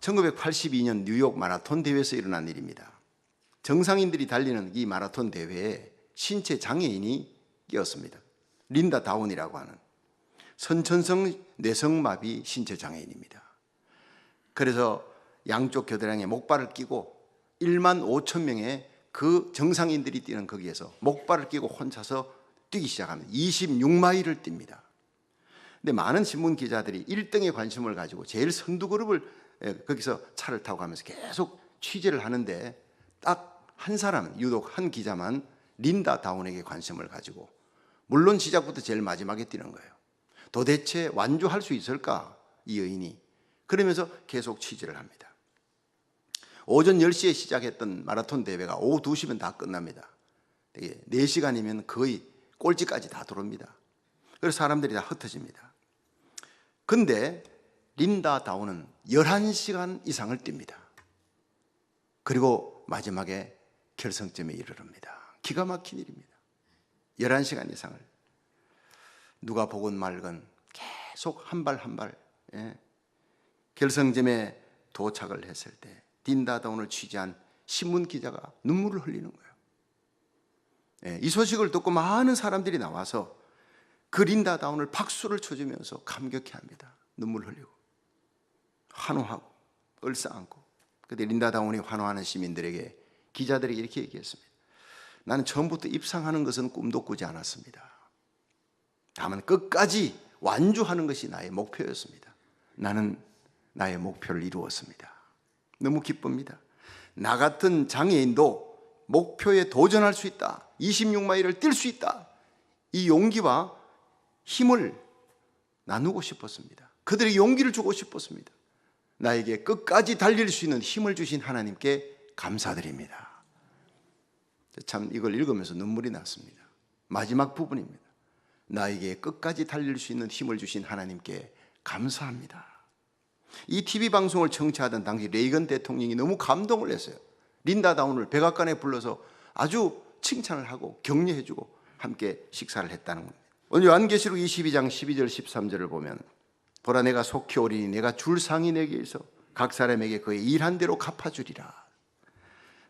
1982년 뉴욕 마라톤 대회에서 일어난 일입니다. 정상인들이 달리는 이 마라톤 대회에 신체 장애인이 끼었습니다. 린다 다운이라고 하는 선천성 뇌성마비 신체 장애인입니다. 그래서 양쪽 겨드랑이에 목발을 끼고 1만 5천 명의 그 정상인들이 뛰는 거기에서 목발을 끼고 혼자서 뛰기 시작합니다. 26마일을 뜁니다. 근데 많은 신문 기자들이 1등에 관심을 가지고 제일 선두 그룹을 거기서 차를 타고 가면서 계속 취재를 하는데 딱 한 사람, 유독 한 기자만 린다 다운에게 관심을 가지고, 물론 시작부터 제일 마지막에 뛰는 거예요. 도대체 완주할 수 있을까 이 여인이. 그러면서 계속 취재를 합니다. 오전 10시에 시작했던 마라톤 대회가 오후 2시면 다 끝납니다. 4시간이면 거의 꼴찌까지 다 들어옵니다. 그래서 사람들이 다 흩어집니다. 근데 린다 다운은 11시간 이상을 뜁니다. 그리고 마지막에 결승점에 이르릅니다. 기가 막힌 일입니다. 11시간 이상을 누가 보건 말건 계속 한 발 한 발 결승점에 도착을 했을 때 린다 다운을 취재한 신문 기자가 눈물을 흘리는 거예요. 이 소식을 듣고 많은 사람들이 나와서 그 린다 다운을 박수를 쳐주면서 감격해합니다. 눈물 흘리고 환호하고 얼싸안고. 그때 린다 다운이 환호하는 시민들에게, 기자들에게 이렇게 얘기했습니다. 나는 처음부터 입상하는 것은 꿈도 꾸지 않았습니다. 다만 끝까지 완주하는 것이 나의 목표였습니다. 나는 나의 목표를 이루었습니다. 너무 기쁩니다. 나 같은 장애인도 목표에 도전할 수 있다. 26마일을 뛸 수 있다. 이 용기와 힘을 나누고 싶었습니다. 그들에게 용기를 주고 싶었습니다. 나에게 끝까지 달릴 수 있는 힘을 주신 하나님께 감사드립니다. 참 이걸 읽으면서 눈물이 났습니다. 마지막 부분입니다. 나에게 끝까지 달릴 수 있는 힘을 주신 하나님께 감사합니다. 이 TV 방송을 청취하던 당시 레이건 대통령이 너무 감동을 했어요. 린다 다운을 백악관에 불러서 아주 칭찬을 하고 격려해주고 함께 식사를 했다는 겁니다. 오늘 요한계시록 22장 12절 13절을 보면, 보라 내가 속히 오리니 내가 줄 상이 내게 있어 각 사람에게 그의 일한 대로 갚아주리라.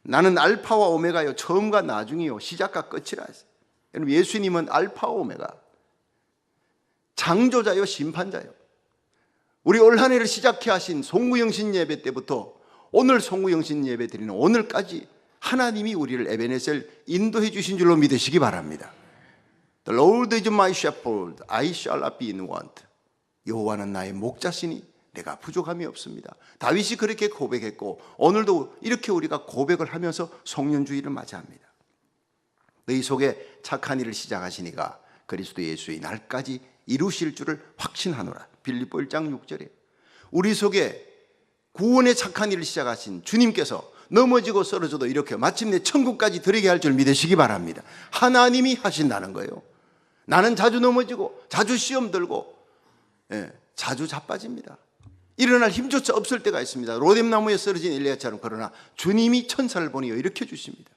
나는 알파와 오메가요, 처음과 나중이요, 시작과 끝이라 했어요. 여러분, 예수님은 알파와 오메가, 창조자요 심판자요. 우리 올 한 해를 시작해 하신 송구영신 예배 때부터 오늘 송구영신 예배 드리는 오늘까지 하나님이 우리를 에베네셀 인도해 주신 줄로 믿으시기 바랍니다. The Lord is my shepherd, I shall not be in want. 여호와는 나의 목자시니 내가 부족함이 없습니다. 다윗이 그렇게 고백했고 오늘도 이렇게 우리가 고백을 하면서 송년주의를 맞이합니다. 너희 속에 착한 일을 시작하시니가 그리스도 예수의 날까지 이루실 줄을 확신하노라. 빌립보 1장 6절에 우리 속에 구원의 착한 일을 시작하신 주님께서 넘어지고 쓰러져도 이렇게 마침내 천국까지 들어가게 할 줄 믿으시기 바랍니다. 하나님이 하신다는 거예요. 나는 자주 넘어지고 자주 시험 들고 자주 자빠집니다. 일어날 힘조차 없을 때가 있습니다. 로뎀나무에 쓰러진 엘리야처럼. 그러나 주님이 천사를 보내어 일으켜 주십니다.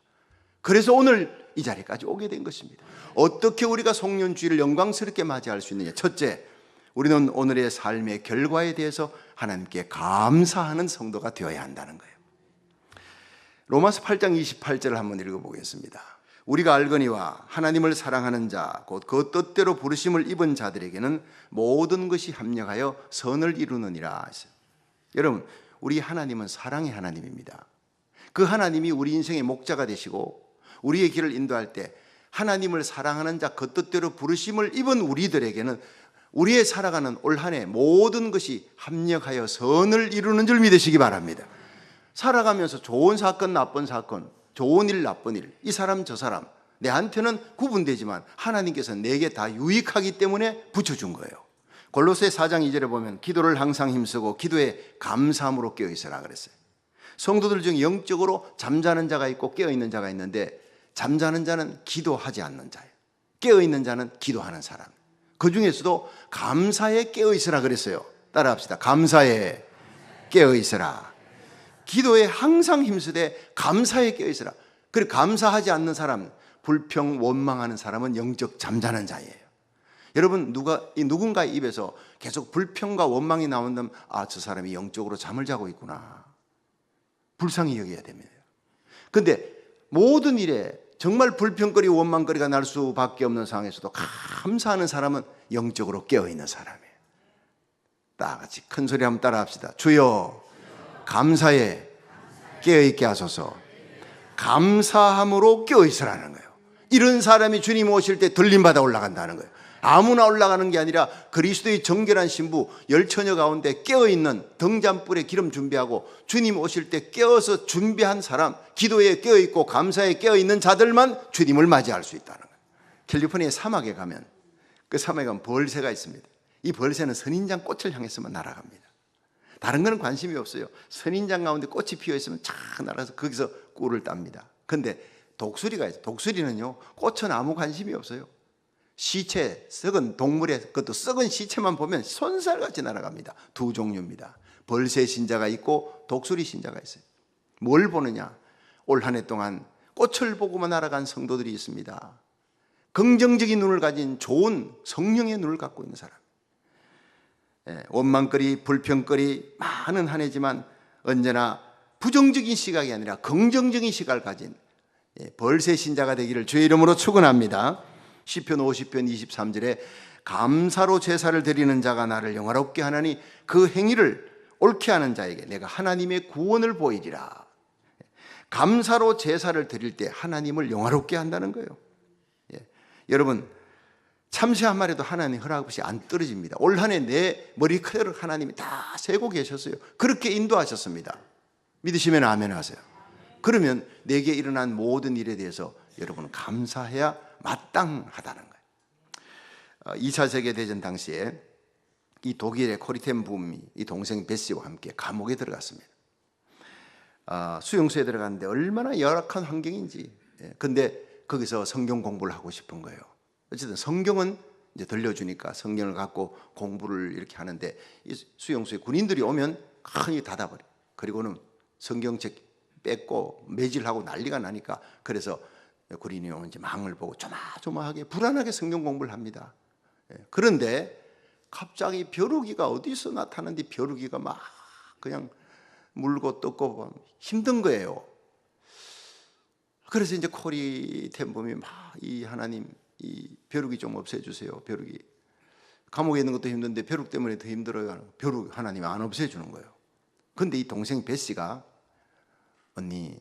그래서 오늘 이 자리까지 오게 된 것입니다. 어떻게 우리가 송년주의를 영광스럽게 맞이할 수 있느냐. 첫째, 우리는 오늘의 삶의 결과에 대해서 하나님께 감사하는 성도가 되어야 한다는 거예요. 로마서 8장 28절을 한번 읽어보겠습니다. 우리가 알거니와 하나님을 사랑하는 자, 곧 그 뜻대로 부르심을 입은 자들에게는 모든 것이 합력하여 선을 이루느니라. 여러분, 우리 하나님은 사랑의 하나님입니다. 그 하나님이 우리 인생의 목자가 되시고 우리의 길을 인도할 때 하나님을 사랑하는 자, 그 뜻대로 부르심을 입은 우리들에게는 우리의 살아가는 올 한 해 모든 것이 합력하여 선을 이루는 줄 믿으시기 바랍니다. 살아가면서 좋은 사건, 나쁜 사건, 좋은 일, 나쁜 일, 이 사람 저 사람 내한테는 구분되지만 하나님께서 내게 다 유익하기 때문에 붙여준 거예요. 골로새 4장 2절에 보면 기도를 항상 힘쓰고 기도에 감사함으로 깨어있으라 그랬어요. 성도들 중에 영적으로 잠자는 자가 있고 깨어있는 자가 있는데, 잠자는 자는 기도하지 않는 자예요. 깨어있는 자는 기도하는 사람. 그 중에서도 감사에 깨어있으라 그랬어요. 따라합시다. 감사에 깨어있으라. 기도에 항상 힘쓰되 감사에 깨어있으라. 그리고 감사하지 않는 사람, 불평 원망하는 사람은 영적 잠자는 자예요. 여러분 누군가의 입에서 계속 불평과 원망이 나온다면 저 사람이 영적으로 잠을 자고 있구나. 불쌍히 여겨야 됩니다. 그런데 모든 일에 정말 불평거리 원망거리가 날 수밖에 없는 상황에서도 감사하는 사람은 영적으로 깨어있는 사람이에요. 다 같이 큰 소리 한번 따라 합시다. 주여 감사에 깨어있게 하소서. 감사함으로 깨어있으라는 거예요. 이런 사람이 주님 오실 때 들림받아 올라간다는 거예요. 아무나 올라가는 게 아니라 그리스도의 정결한 신부 열처녀 가운데 깨어있는 등잔불에 기름 준비하고 주님 오실 때 깨어서 준비한 사람, 기도에 깨어있고 감사에 깨어있는 자들만 주님을 맞이할 수 있다는 거예요. 캘리포니아 사막에 가면 그 사막에 가면 벌새가 있습니다. 이 벌새는 선인장 꽃을 향해서만 날아갑니다. 다른 거는 관심이 없어요. 선인장 가운데 꽃이 피어있으면 쫙 날아가서 거기서 꿀을 땁니다. 근데 독수리가 있어요. 독수리는요, 꽃은 아무 관심이 없어요. 시체, 썩은 동물의 그것도 썩은 시체만 보면 손살같이 날아갑니다. 두 종류입니다. 벌새 신자가 있고 독수리 신자가 있어요. 뭘 보느냐? 올 한 해 동안 꽃을 보고만 날아간 성도들이 있습니다. 긍정적인 눈을 가진 좋은 성령의 눈을 갖고 있는 사람. 원망거리, 불평거리 많은 한 해지만 언제나 부정적인 시각이 아니라 긍정적인 시각을 가진 벌새 신자가 되기를 주의 이름으로 축원합니다. 시편 50편 23절에 감사로 제사를 드리는 자가 나를 영화롭게 하나니 그 행위를 옳게 하는 자에게 내가 하나님의 구원을 보이리라. 감사로 제사를 드릴 때 하나님을 영화롭게 한다는 거예요. 여러분 참새 한 마리도 하나님 허락 없이 안 떨어집니다. 올 한 해 내 머리카락을 하나님이 다 세고 계셨어요. 그렇게 인도하셨습니다. 믿으시면 아멘 하세요. 그러면 내게 일어난 모든 일에 대해서 여러분은 감사해야 마땅하다는 거예요. 2차 세계대전 당시에 이 독일의 코리텐 부음이 이 동생 베시와 함께 감옥에 들어갔습니다. 수용소에 들어갔는데 얼마나 열악한 환경인지. 근데 거기서 성경 공부를 하고 싶은 거예요. 어쨌든 성경은 이제 들려주니까 성경을 갖고 공부를 이렇게 하는데 이 수용소에 군인들이 오면 칸이 닫아버려. 그리고는 성경책 뺏고 매질하고 난리가 나니까 그래서 군인이 오면 이제 망을 보고 조마조마하게 불안하게 성경 공부를 합니다. 그런데 갑자기 벼루기가 어디서 나타났는데 벼루기가 막 그냥 물고 뜯고 힘든 거예요. 그래서 이제 코리텐범이 막 이 하나님 이 벼룩이 좀 없애주세요. 벼룩이 감옥에 있는 것도 힘든데 벼룩 때문에 더 힘들어요. 벼룩 하나님이 안 없애주는 거예요. 근데 이 동생 베시가 언니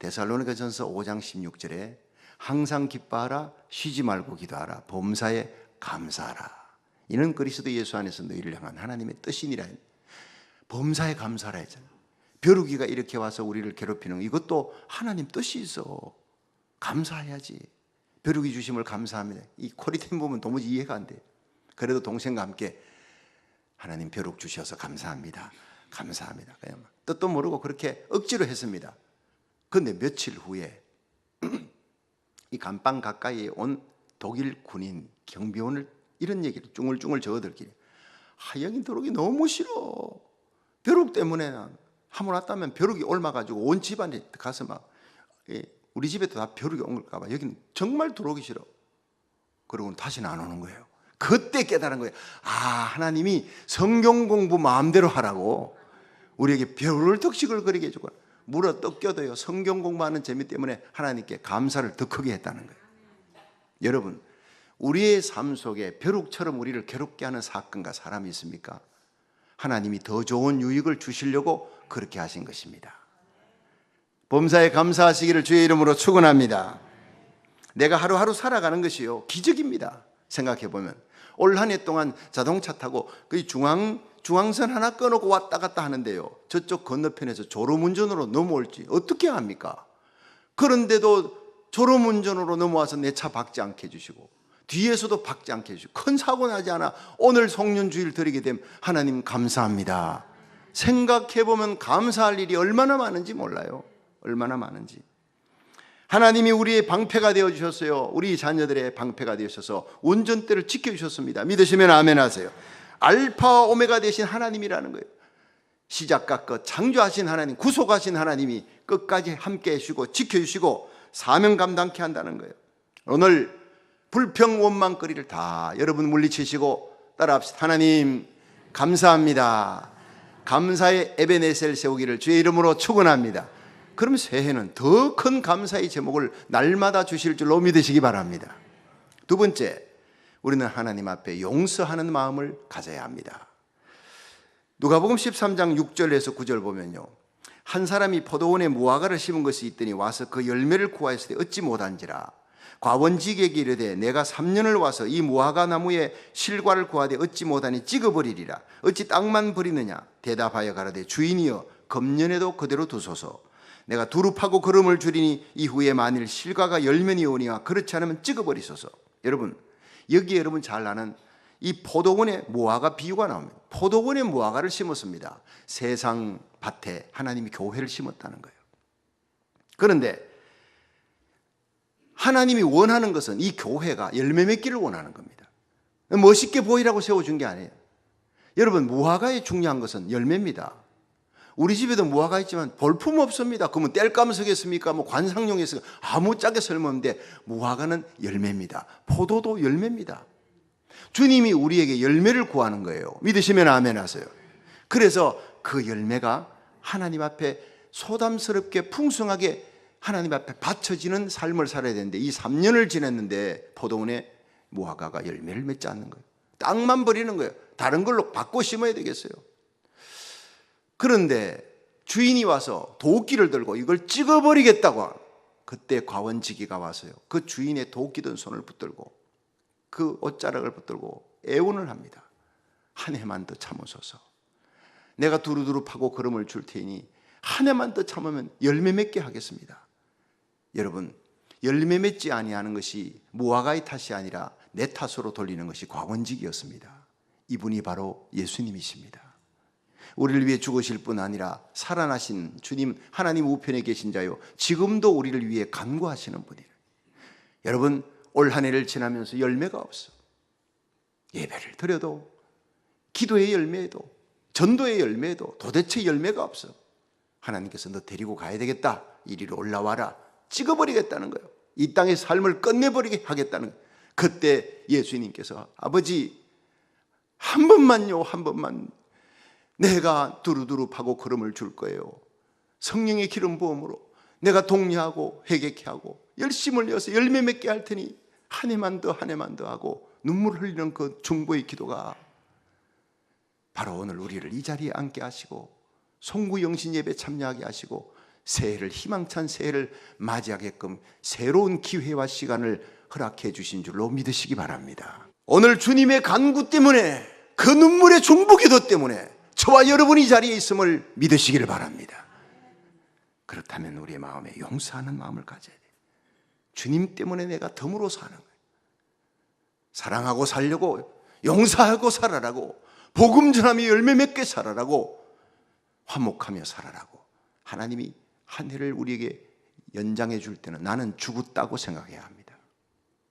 데살로니가전서 5장 16절에 항상 기뻐하라 쉬지 말고 기도하라 범사에 감사하라. 이는 그리스도 예수 안에서 너희를 향한 하나님의 뜻이니라. 범사에 감사하라 했잖아요. 벼룩이가 이렇게 와서 우리를 괴롭히는 이것도 하나님 뜻이 있어. 감사해야지. 벼룩이 주심을 감사합니다. 이 코리텐 보면 도무지 이해가 안 돼요. 그래도 동생과 함께 하나님 벼룩 주셔서 감사합니다. 감사합니다. 그냥 뜻도 모르고 그렇게 억지로 했습니다. 그런데 며칠 후에 이 감방 가까이에 온 독일 군인 경비원을 이런 얘기를 쭝얼쭝얼 저어들끼리 여긴 벼룩이 너무 싫어. 벼룩 때문에 하모났다면 벼룩이 옮아가지고 온 집안에 가서 막 우리 집에도 다 벼룩이 온 걸까 봐 여기는 정말 들어오기 싫어. 그러고는 다시는 안 오는 거예요. 그때 깨달은 거예요. 하나님이 성경 공부 마음대로 하라고 우리에게 벼룩을 덕식을 거리게 해주고 물어 뜯겨도요 성경 공부하는 재미 때문에 하나님께 감사를 더 크게 했다는 거예요. 여러분 우리의 삶 속에 벼룩처럼 우리를 괴롭게 하는 사건과 사람이 있습니까? 하나님이 더 좋은 유익을 주시려고 그렇게 하신 것입니다. 범사에 감사하시기를 주의 이름으로 축원합니다. 내가 하루하루 살아가는 것이요 기적입니다. 생각해보면 올 한 해 동안 자동차 타고 그 중앙선 하나 꺼놓고 왔다 갔다 하는데요 저쪽 건너편에서 졸음운전으로 넘어올지 어떻게 합니까? 그런데도 졸음운전으로 넘어와서 내 차 박지 않게 해주시고 뒤에서도 박지 않게 해주시고 큰 사고 나지 않아 오늘 송년주일 드리게 됨 하나님 감사합니다. 생각해보면 감사할 일이 얼마나 많은지 몰라요. 얼마나 많은지. 하나님이 우리의 방패가 되어주셨어요. 우리 자녀들의 방패가 되어주셔서 운전대를 지켜주셨습니다. 믿으시면 아멘 하세요. 알파 오메가 되신 하나님이라는 거예요. 시작과 끝 창조하신 하나님, 구속하신 하나님이 끝까지 함께 해주시고 지켜주시고 사명 감당케 한다는 거예요. 오늘 불평 원망거리를 다 여러분 물리치시고 따라합시다. 하나님 감사합니다. 감사의 에베네셀 세우기를 주의 이름으로 축원합니다. 그럼 새해는 더 큰 감사의 제목을 날마다 주실 줄로 믿으시기 바랍니다. 두 번째, 우리는 하나님 앞에 용서하는 마음을 가져야 합니다. 누가복음 13장 6절에서 9절 보면요, 한 사람이 포도원에 무화과를 심은 것이 있더니 와서 그 열매를 구하였을 때 얻지 못한지라 과원직에게 이르되 내가 3년을 와서 이 무화과 나무에 실과를 구하되 얻지 못하니 찍어버리리라. 어찌 땅만 버리느냐. 대답하여 가라되 주인이여 금년에도 그대로 두소서. 내가 두루 파고 거름을 줄이니 이후에 만일 실과가 열면이 오니와 그렇지 않으면 찍어버리소서. 여러분, 여기에 여러분 잘 아는 이 포도원의 무화과 비유가 나옵니다. 포도원에 무화과를 심었습니다. 세상 밭에 하나님이 교회를 심었다는 거예요. 그런데 하나님이 원하는 것은 이 교회가 열매 맺기를 원하는 겁니다. 멋있게 보이라고 세워준 게 아니에요. 여러분, 무화과에 중요한 것은 열매입니다. 우리 집에도 무화과 있지만 볼품 없습니다. 그러면 땔감 서겠습니까? 뭐 관상용에서 아무짝에 쓸모없는데 무화과는 열매입니다. 포도도 열매입니다. 주님이 우리에게 열매를 구하는 거예요. 믿으시면 아멘 하세요. 그래서 그 열매가 하나님 앞에 소담스럽게 풍성하게 하나님 앞에 바쳐지는 삶을 살아야 되는데 이 3년을 지냈는데 포도원에 무화과가 열매를 맺지 않는 거예요. 땅만 버리는 거예요. 다른 걸로 바꿔 심어야 되겠어요. 그런데 주인이 와서 도끼를 들고 이걸 찍어버리겠다고 하는, 그때 과원지기가 와서요, 그 주인의 도끼 든 손을 붙들고 그 옷자락을 붙들고 애원을 합니다. 한 해만 더 참으소서. 내가 두루두루 파고 거름을 줄 테니 한 해만 더 참으면 열매 맺게 하겠습니다. 여러분, 열매 맺지 아니하는 것이 무화과의 탓이 아니라 내 탓으로 돌리는 것이 과원직이었습니다. 이분이 바로 예수님이십니다. 우리를 위해 죽으실 뿐 아니라 살아나신 주님, 하나님 우편에 계신 자요, 지금도 우리를 위해 간구하시는 분이에요. 여러분, 올 한 해를 지나면서 열매가 없어. 예배를 드려도, 기도의 열매에도, 전도의 열매에도 도대체 열매가 없어. 하나님께서 너 데리고 가야 되겠다. 이리로 올라와라. 찍어버리겠다는 거예요. 이 땅의 삶을 끝내버리게 하겠다는 거예요. 그때 예수님께서 아버지 한 번만요, 한 번만 내가 두루두루 파고 걸음을 줄 거예요. 성령의 기름 부음으로 내가 독려하고 회개케 하고 열심을 내어서 열매 맺게 할 테니 한 해만 더, 한 해만 더 하고 눈물 흘리는 그 중보의 기도가 바로 오늘 우리를 이 자리에 앉게 하시고 송구영신 예배 참여하게 하시고 새해를, 희망찬 새해를 맞이하게끔 새로운 기회와 시간을 허락해 주신 줄로 믿으시기 바랍니다. 오늘 주님의 간구 때문에, 그 눈물의 중보기도 때문에 저와 여러분이 이 자리에 있음을 믿으시기를 바랍니다. 그렇다면 우리의 마음에 용서하는 마음을 가져야 돼요. 주님 때문에 내가 덤으로 사는 거예요. 사랑하고 살려고, 용서하고 살아라고, 복음 전하며 열매 맺게 살아라고, 화목하며 살아라고 하나님이 한 해를 우리에게 연장해 줄 때는 나는 죽었다고 생각해야 합니다.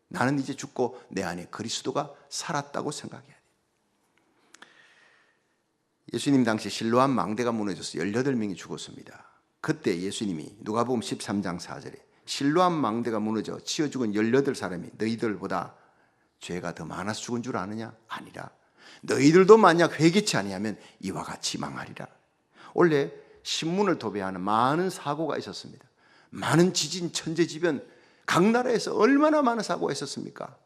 나는 이제 죽고 내 안에 그리스도가 살았다고 생각해야 돼요. 예수님 당시 실로암 망대가 무너져서 18명이 죽었습니다. 그때 예수님이 누가복음 13장 4절에 실로암 망대가 무너져 치어 죽은 18사람이 너희들보다 죄가 더 많아서 죽은 줄 아느냐? 아니라 너희들도 만약 회개치 아니하면 이와 같이 망하리라. 원래 신문을 도배하는 많은 사고가 있었습니다. 많은 지진, 천재지변, 각 나라에서 얼마나 많은 사고가 있었습니까?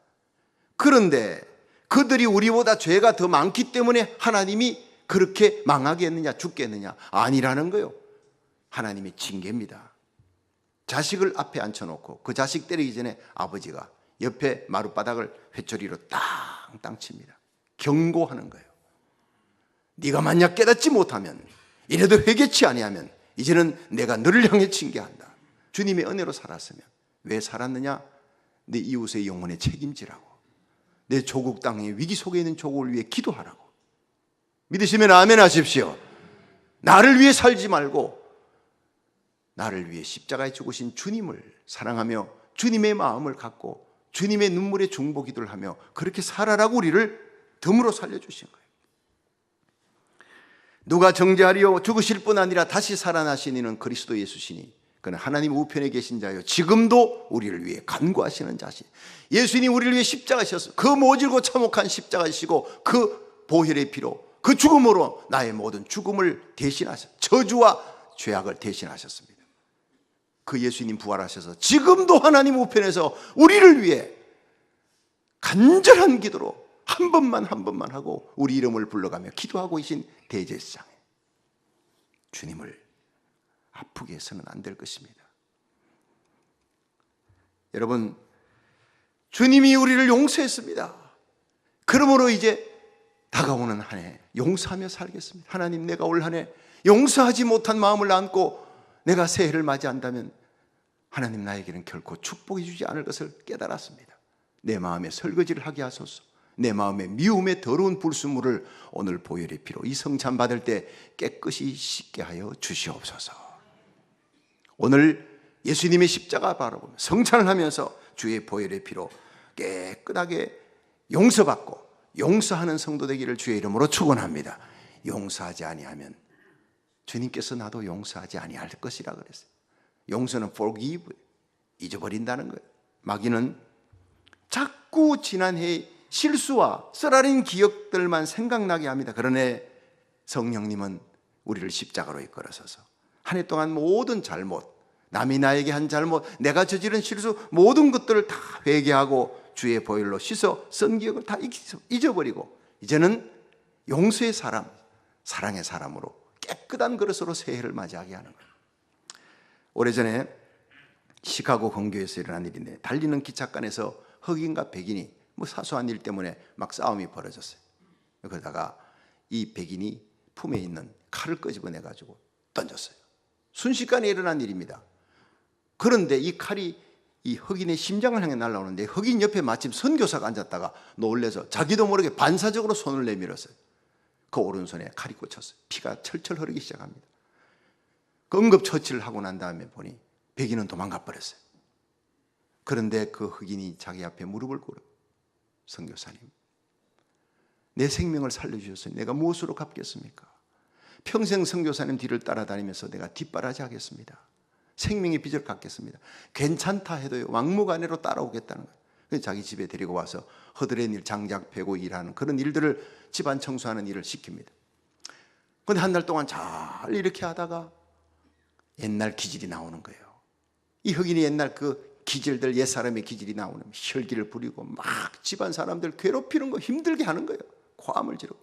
그런데 그들이 우리보다 죄가 더 많기 때문에 하나님이 그렇게 망하게 했느냐, 죽게 했느냐? 아니라는 거예요. 하나님의 징계입니다. 자식을 앞에 앉혀놓고 그 자식 때리기 전에 아버지가 옆에 마룻바닥을 회초리로 땅땅 칩니다. 경고하는 거예요. 네가 만약 깨닫지 못하면, 이래도 회개치 아니하면 이제는 내가 너를 향해 징계한다. 주님의 은혜로 살았으면 왜 살았느냐? 내 이웃의 영혼에 책임지라고, 내 조국 땅의 위기 속에 있는 조국을 위해 기도하라고. 믿으시면 아멘 하십시오. 나를 위해 살지 말고 나를 위해 십자가에 죽으신 주님을 사랑하며 주님의 마음을 갖고 주님의 눈물의 중보 기도를 하며 그렇게 살아라고 우리를 덤으로 살려주신 거예요. 누가 정죄하리요? 죽으실 뿐 아니라 다시 살아나신 이는 그리스도 예수시니 그는 하나님 우편에 계신 자요 지금도 우리를 위해 간구하시는 자시. 예수님이 우리를 위해 십자가 지셨어. 그 모질고 참혹한 십자가 지시고 그 보혈의 피로 그 죽음으로 나의 모든 죽음을 대신하셨, 저주와 죄악을 대신하셨습니다. 그 예수님 부활하셔서 지금도 하나님 우편에서 우리를 위해 간절한 기도로 한 번만 하고 우리 이름을 불러가며 기도하고 계신 대제사장에 주님을 아프게 해서는 안 될 것입니다. 여러분, 주님이 우리를 용서했습니다. 그러므로 이제 다가오는 한 해 용서하며 살겠습니다. 하나님, 내가 올 한 해 용서하지 못한 마음을 안고 내가 새해를 맞이한다면 하나님 나에게는 결코 축복해 주지 않을 것을 깨달았습니다. 내 마음에 설거지를 하게 하소서. 내 마음에 미움의 더러운 불순물을 오늘 보혈의 피로 이 성찬 받을 때 깨끗이 씻게 하여 주시옵소서. 오늘 예수님의 십자가 바라보며 성찬을 하면서 주의 보혈의 피로 깨끗하게 용서받고 용서하는 성도 되기를 주의 이름으로 축원합니다. 용서하지 아니하면 주님께서 나도 용서하지 아니할 것이라 그랬어요. 용서는 forgive, 잊어버린다는 거예요. 마귀는 자꾸 지난해의 실수와 쓰라린 기억들만 생각나게 합니다. 그러나 성령님은 우리를 십자가로 이끌어서서 한 해 동안 모든 잘못, 남이 나에게 한 잘못, 내가 저지른 실수 모든 것들을 다 회개하고 주의 보혈로 씻어 쓴 기억을 다 잊어버리고 이제는 용서의 사람, 사랑의 사람으로 깨끗한 그릇으로 새해를 맞이하게 하는 거예요. 오래전에 시카고 근교에서 일어난 일인데 달리는 기찻간에서 흑인과 백인이 사소한 일 때문에 막 싸움이 벌어졌어요. 그러다가 이 백인이 품에 있는 칼을 끄집어내가지고 던졌어요. 순식간에 일어난 일입니다. 그런데 이 칼이 이 흑인의 심장을 향해 날아오는데 흑인 옆에 마침 선교사가 앉았다가 놀래서 자기도 모르게 반사적으로 손을 내밀었어요. 그 오른손에 칼이 꽂혔어요. 피가 철철 흐르기 시작합니다. 그 응급처치를 하고 난 다음에 보니 백인은 도망가 버렸어요. 그런데 그 흑인이 자기 앞에 무릎을 꿇어, 선교사님, 내 생명을 살려주셨으니 내가 무엇으로 갚겠습니까? 평생 선교사님 뒤를 따라다니면서 내가 뒷바라지 하겠습니다. 생명의 빚을 갚겠습니다. 괜찮다 해도요, 막무가내로 따라오겠다는 거예요. 그래서 자기 집에 데리고 와서 허드렛 일, 장작 패고 일하는 그런 일들을, 집안 청소하는 일을 시킵니다. 그런데 한 달 동안 잘 이렇게 하다가 옛날 기질이 나오는 거예요. 이 흑인이 옛날 그 기질들, 옛사람의 기질이 나오는, 혈기를 부리고 막 집안 사람들 괴롭히는 거, 힘들게 하는 거예요. 고함을 지르고.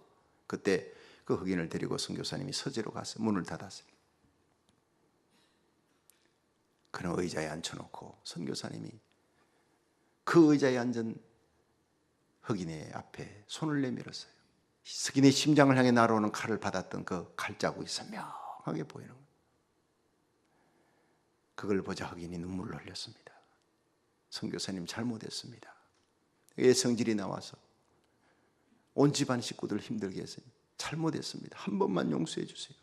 그때 그 흑인을 데리고 선교사님이 서재로 가서 문을 닫았어요. 그는 의자에 앉혀놓고 선교사님이 그 의자에 앉은 흑인의 앞에 손을 내밀었어요. 흑인의 심장을 향해 날아오는 칼을 받았던 그 칼자국이 선명하게 보이는 거예요. 그걸 보자 흑인이 눈물을 흘렸습니다. 선교사님 잘못했습니다. 애 성질이 나와서 온 집안 식구들 힘들게 했어요. 잘못했습니다. 한 번만 용서해 주세요.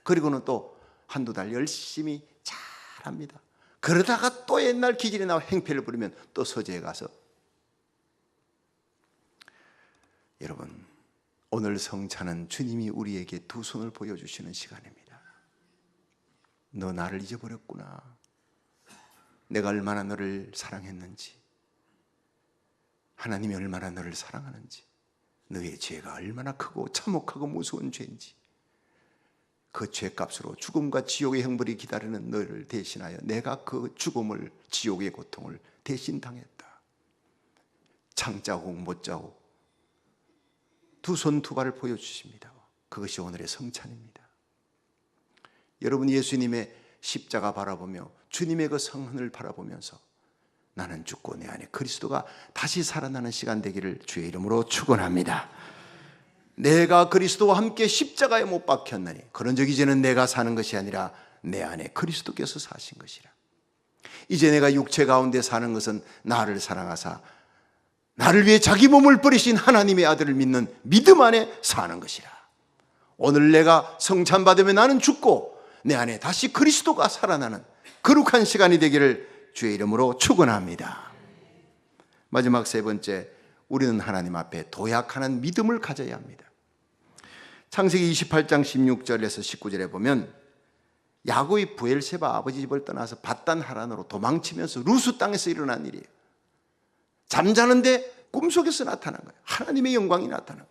그리고는 또 한두 달 열심히 잘합니다. 그러다가 또 옛날 기질이 나와 행패를 부리면 또 서재에 가서. 여러분, 오늘 성찬은 주님이 우리에게 두 손을 보여주시는 시간입니다. 너 나를 잊어버렸구나. 내가 얼마나 너를 사랑했는지, 하나님이 얼마나 너를 사랑하는지, 너의 죄가 얼마나 크고 참혹하고 무서운 죄인지, 그 죄값으로 죽음과 지옥의 형벌이 기다리는 너를 대신하여 내가 그 죽음을, 지옥의 고통을 대신 당했다. 창자국 못자국 두 손 두 발을 보여주십니다. 그것이 오늘의 성찬입니다. 여러분, 예수님의 십자가 바라보며 주님의 그 성흔을 바라보면서 나는 죽고 내 안에 그리스도가 다시 살아나는 시간 되기를 주의 이름으로 축원합니다. 내가 그리스도와 함께 십자가에 못 박혔나니 그런 적 이제는 내가 사는 것이 아니라 내 안에 그리스도께서 사신 것이라. 이제 내가 육체 가운데 사는 것은 나를 사랑하사 나를 위해 자기 몸을 버리신 하나님의 아들을 믿는 믿음 안에 사는 것이라. 오늘 내가 성찬 받으면 나는 죽고 내 안에 다시 그리스도가 살아나는 거룩한 시간이 되기를 주의 이름으로 축원합니다. 마지막 세 번째, 우리는 하나님 앞에 도약하는 믿음을 가져야 합니다. 창세기 28장 16절에서 19절에 보면 야곱이 브엘세바 아버지 집을 떠나서 밧단 하란으로 도망치면서 루스 땅에서 일어난 일이에요. 잠자는데 꿈속에서 나타난 거예요. 하나님의 영광이 나타난 거예요.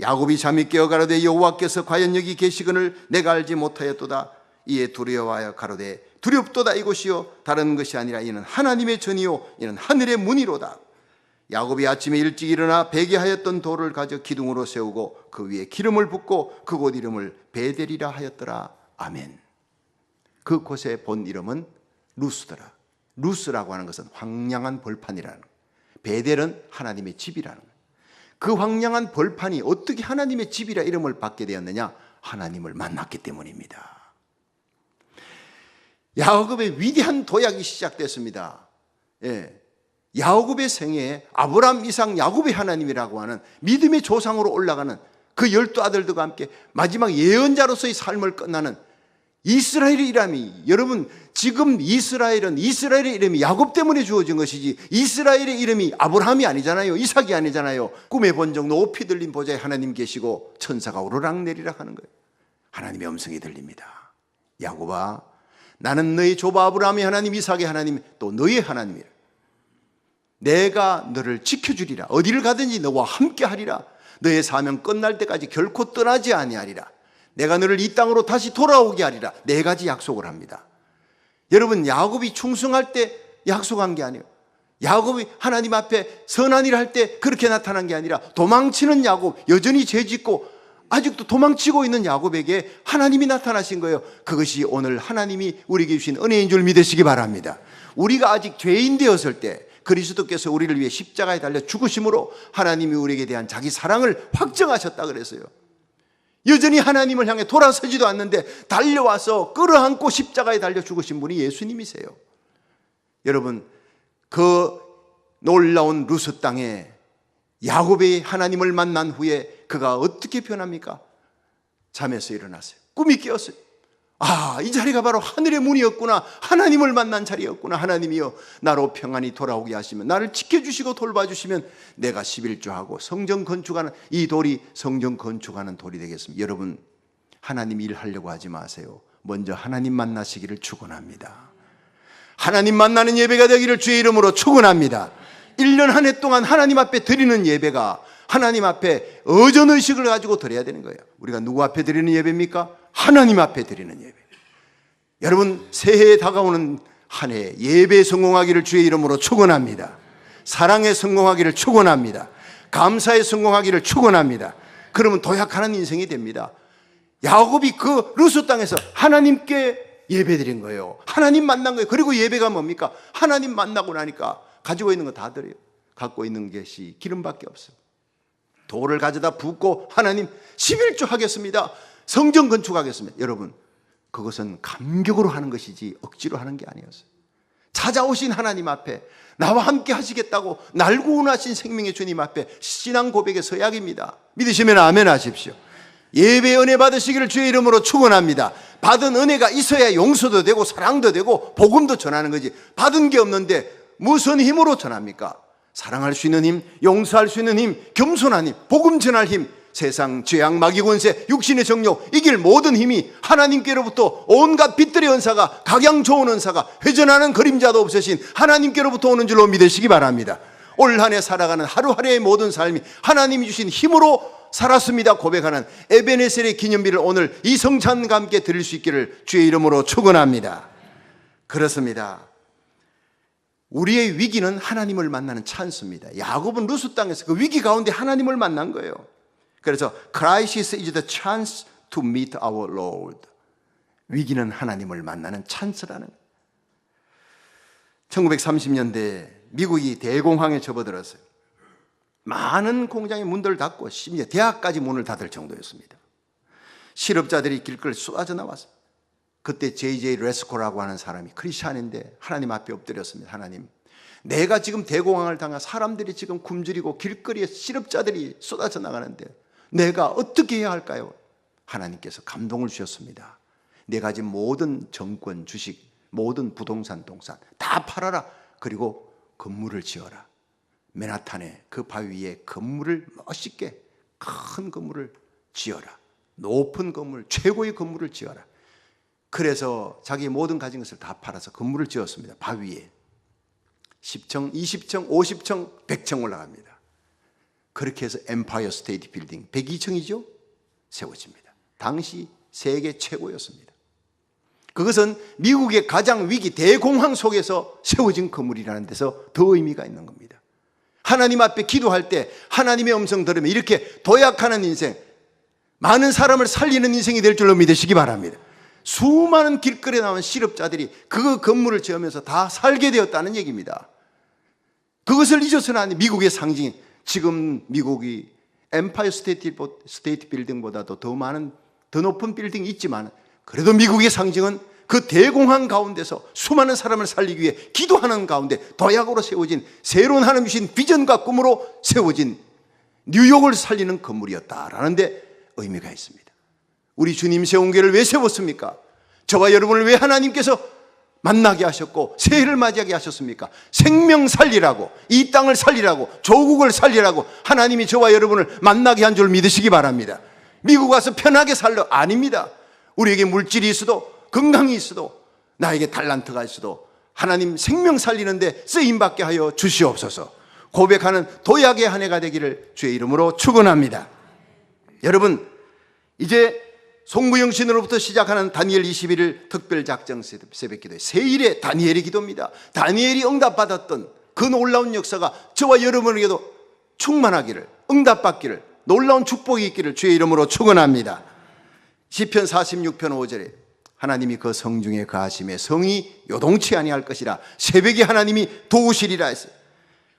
야곱이 잠이 깨어 가로되 여호와께서 과연 여기 계시거늘 내가 알지 못하였도다. 이에 두려워하여 가로되 두렵도다 이곳이요 다른 것이 아니라 이는 하나님의 전이요 이는 하늘의 문이로다. 야곱이 아침에 일찍 일어나 베개하였던 돌을 가져 기둥으로 세우고 그 위에 기름을 붓고 그곳 이름을 베델이라 하였더라. 아멘. 그 곳의 본 이름은 루스더라. 루스라고 하는 것은 황량한 벌판이라는 거예요. 베델은 하나님의 집이라는 거예요. 그 황량한 벌판이 어떻게 하나님의 집이라 이름을 받게 되었느냐? 하나님을 만났기 때문입니다. 야곱의 위대한 도약이 시작됐습니다. 야곱의 생애에 아브라함, 이삭, 야곱의 하나님이라고 하는 믿음의 조상으로 올라가는 그 12아들들과 함께 마지막 예언자로서의 삶을 끝나는 이스라엘의 이름이, 여러분 지금 이스라엘의 이름이 야곱 때문에 주어진 것이지 이스라엘의 이름이 아브라함이 아니잖아요. 이삭이 아니잖아요. 꿈에 본 적 높이 들린 보좌에 하나님 계시고 천사가 오르락 내리락 하는 거예요. 하나님의 음성이 들립니다. 야곱아, 나는 너희 조바 아브라함의 하나님, 이삭의 하나님, 또 너의 하나님이라. 내가 너를 지켜주리라. 어디를 가든지 너와 함께 하리라. 너의 사명 끝날 때까지 결코 떠나지 아니하리라. 내가 너를 이 땅으로 다시 돌아오게 하리라. 4가지 약속을 합니다. 여러분, 야곱이 충성할 때 약속한 게 아니에요. 야곱이 하나님 앞에 선한 일을 할 때 그렇게 나타난 게 아니라 도망치는 야곱, 여전히 죄짓고 아직도 도망치고 있는 야곱에게 하나님이 나타나신 거예요. 그것이 오늘 하나님이 우리에게 주신 은혜인 줄 믿으시기 바랍니다. 우리가 아직 죄인 되었을 때 그리스도께서 우리를 위해 십자가에 달려 죽으심으로 하나님이 우리에게 대한 자기 사랑을 확정하셨다 그랬어요. 여전히 하나님을 향해 돌아서지도 않는데 달려와서 끌어안고 십자가에 달려 죽으신 분이 예수님이세요. 여러분, 그 놀라운 루스 땅에 야곱이 하나님을 만난 후에 그가 어떻게 변합니까? 잠에서 일어났어요. 꿈이 깨었어요. 아, 이 자리가 바로 하늘의 문이었구나. 하나님을 만난 자리였구나. 하나님이여, 나로 평안히 돌아오게 하시면, 나를 지켜주시고 돌봐주시면 내가 11조하고 성전 건축하는 이 돌이 성전 건축하는 돌이 되겠습니다. 여러분, 하나님 일하려고 하지 마세요. 먼저 하나님 만나시기를 축원합니다. 하나님 만나는 예배가 되기를 주의 이름으로 축원합니다. 1년 한 해 동안 하나님 앞에 드리는 예배가 하나님 앞에 의전의식을 가지고 드려야 되는 거예요. 우리가 누구 앞에 드리는 예배입니까? 하나님 앞에 드리는 예배. 여러분, 새해에 다가오는 한 해 예배에 성공하기를 주의 이름으로 축원합니다. 사랑에 성공하기를 축원합니다. 감사에 성공하기를 축원합니다. 그러면 도약하는 인생이 됩니다. 야곱이 그 루스 땅에서 하나님께 예배드린 거예요. 하나님 만난 거예요. 그리고 예배가 뭡니까? 하나님 만나고 나니까 가지고 있는 거 다 드려요. 갖고 있는 것이 기름밖에 없어요. 돌을 가져다 붓고 하나님 11조 하겠습니다. 성전 건축하겠습니다. 여러분, 그것은 감격으로 하는 것이지 억지로 하는 게 아니었어요. 찾아오신 하나님 앞에 나와 함께 하시겠다고 날 구원하신 생명의 주님 앞에 신앙 고백의 서약입니다. 믿으시면 아멘 하십시오. 예배 은혜 받으시기를 주의 이름으로 축원합니다. 받은 은혜가 있어야 용서도 되고 사랑도 되고 복음도 전하는 거지. 받은 게 없는데 무슨 힘으로 전합니까? 사랑할 수 있는 힘, 용서할 수 있는 힘, 겸손한 힘, 복음 전할 힘, 세상 죄악 마귀 권세 육신의 정욕 이길 모든 힘이 하나님께로부터 온갖 빛들의 은사가 각양 좋은 은사가 회전하는 그림자도 없으신 하나님께로부터 오는 줄로 믿으시기 바랍니다. 올 한 해 살아가는 하루하루의 모든 삶이 하나님이 주신 힘으로 살았습니다 고백하는 에베네셀의 기념비를 오늘 이 성찬과 함께 드릴 수 있기를 주의 이름으로 축원합니다. 그렇습니다. 우리의 위기는 하나님을 만나는 찬스입니다. 야곱은 루스 땅에서 그 위기 가운데 하나님을 만난 거예요. 그래서 Crisis is the chance to meet our Lord. 위기는 하나님을 만나는 찬스라는. 1930년대에 미국이 대공황에 접어들었어요. 많은 공장의 문들을 닫고 심지어 대학까지 문을 닫을 정도였습니다. 실업자들이 길거리 쏟아져 나왔어요. 그때 J.J. 레스코라고 하는 사람이 크리스찬인데 하나님 앞에 엎드렸습니다. 하나님, 내가 지금 대공황을 당한 사람들이 지금 굶주리고 길거리에 실업자들이 쏟아져 나가는데 내가 어떻게 해야 할까요? 하나님께서 감동을 주셨습니다. 내가 지금 모든 정권, 주식, 모든 부동산, 동산 다 팔아라. 그리고 건물을 지어라. 맨하탄에 그 바위 위에 건물을 멋있게 큰 건물을 지어라. 높은 건물, 최고의 건물을 지어라. 그래서 자기의 모든 가진 것을 다 팔아서 건물을 지었습니다. 바위에 10층, 20층, 50층, 100층 올라갑니다. 그렇게 해서 엠파이어 스테이트 빌딩 102층이죠? 세워집니다. 당시 세계 최고였습니다. 그것은 미국의 가장 위기 대공황 속에서 세워진 건물이라는 데서 더 의미가 있는 겁니다. 하나님 앞에 기도할 때 하나님의 음성 들으면 이렇게 도약하는 인생, 많은 사람을 살리는 인생이 될 줄로 믿으시기 바랍니다. 수많은 길거리에 나온 실업자들이 그 건물을 지으면서 다 살게 되었다는 얘기입니다. 그것을 잊어서는 안 돼. 미국의 상징, 지금 미국이 엠파이어 스테이트 빌딩보다도 더 많은, 더 높은 빌딩이 있지만 그래도 미국의 상징은 그 대공황 가운데서 수많은 사람을 살리기 위해 기도하는 가운데 도약으로 세워진 새로운 하나님 주신 비전과 꿈으로 세워진 뉴욕을 살리는 건물이었다라는 데 의미가 있습니다. 우리 주님 세운 교회를 왜 세웠습니까? 저와 여러분을 왜 하나님께서 만나게 하셨고 새해를 맞이하게 하셨습니까? 생명 살리라고, 이 땅을 살리라고, 조국을 살리라고 하나님이 저와 여러분을 만나게 한 줄 믿으시기 바랍니다. 미국 와서 편하게 살려? 아닙니다. 우리에게 물질이 있어도, 건강이 있어도, 나에게 달란트가 있어도 하나님 생명 살리는데 쓰임받게 하여 주시옵소서. 고백하는 도약의 한 해가 되기를 주의 이름으로 축원합니다. 여러분, 이제 송무영신으로부터 시작하는 다니엘 21일 특별작정 새벽기도의 새일의 다니엘의 기도입니다. 다니엘이 응답받았던 그 놀라운 역사가 저와 여러분에게도 충만하기를, 응답받기를, 놀라운 축복이 있기를 주의 이름으로 축원합니다. 시편 46편 5절에 하나님이 그 성중에 거하심에 성이 요동치 아니할 것이라, 새벽에 하나님이 도우시리라 했어요.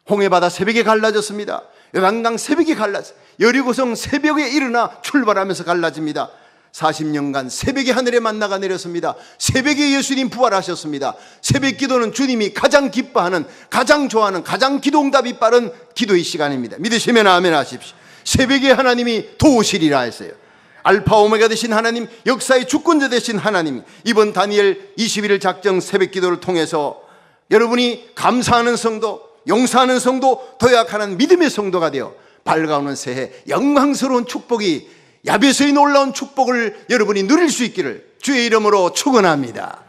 홍해바다 새벽에 갈라졌습니다. 요단강 새벽에 갈라졌어요. 여리고성 새벽에 일어나 출발하면서 갈라집니다. 40년간 새벽에 하늘에 만나가 내렸습니다. 새벽에 예수님 부활하셨습니다. 새벽 기도는 주님이 가장 기뻐하는, 가장 좋아하는, 가장 기도응답이 빠른 기도의 시간입니다. 믿으시면 아멘 하십시오. 새벽에 하나님이 도우시리라 했어요. 알파 오메가 되신 하나님, 역사의 주권자 되신 하나님, 이번 다니엘 21일 작정 새벽 기도를 통해서 여러분이 감사하는 성도, 용서하는 성도, 도약하는 믿음의 성도가 되어 밝아오는 새해 영광스러운 축복이, 야베스의 놀라운 축복을 여러분이 누릴 수 있기를 주의 이름으로 축원합니다.